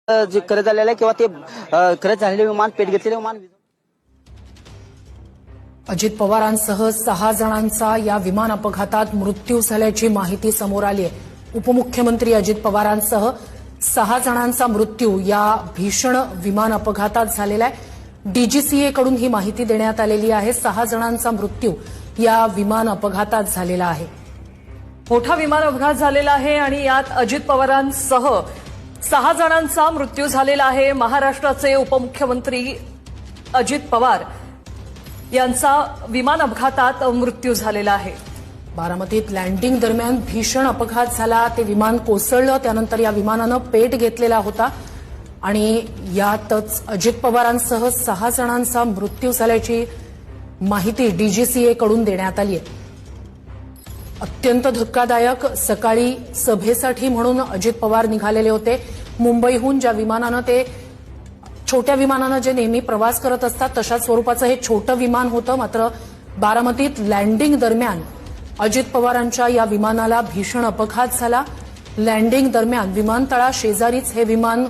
जे खरं झालेलं आहे किंवा ते खरं झालेले विमान पेट घेतलेले विमान। अजित पवारांसह 6 जणांचा या विमान अपघातात मृत्यू झाल्याची माहिती समोर आली आहे। उपमुख्यमंत्री अजित पवारांसह 6 जणांचा मृत्यू या भीषण विमान अपघातात झालेला आहे। डीजीसीए कडून ही माहिती देण्यात आलेली आहे। 6 जणांचा मृत्यू या विमान अपघातात झालेला आहे। मोठा विमान अपघात झालेला आहे आणि यात अजित पवारांसह 6 जणांचा मृत्यू झालेला आहे। महाराष्ट्राचे उपमुख्यमंत्री अजित पवार यांचा विमान अपघातात मृत्यू झालेला आहे। बारामतीत लँडिंग दरम्यान भीषण अपघात झाला। ते विमान कोसळलं, त्यानंतर या विमानानं पेट घेतलेला होता आणि यातच अजित पवारांसह 6 जणांचा मृत्यू झाल्याची माहिती डीजीसीए कडून देण्यात आली आहे। अत्यंत धक्कादायक। सकाळी सभेसाठी म्हणून अजित पवार निघालेले होते मुंबईहून। ज्या विमानानं ते छोट्या विमानानं जे नेहमी प्रवास करत असतात तशाच स्वरूपाचं हे छोटं विमान होतं। मात्र बारामतीत लँडिंग दरम्यान अजित पवारांच्या या विमानाला भीषण अपघात झाला। लँडिंग दरम्यान विमानतळा शेजारीच हे विमान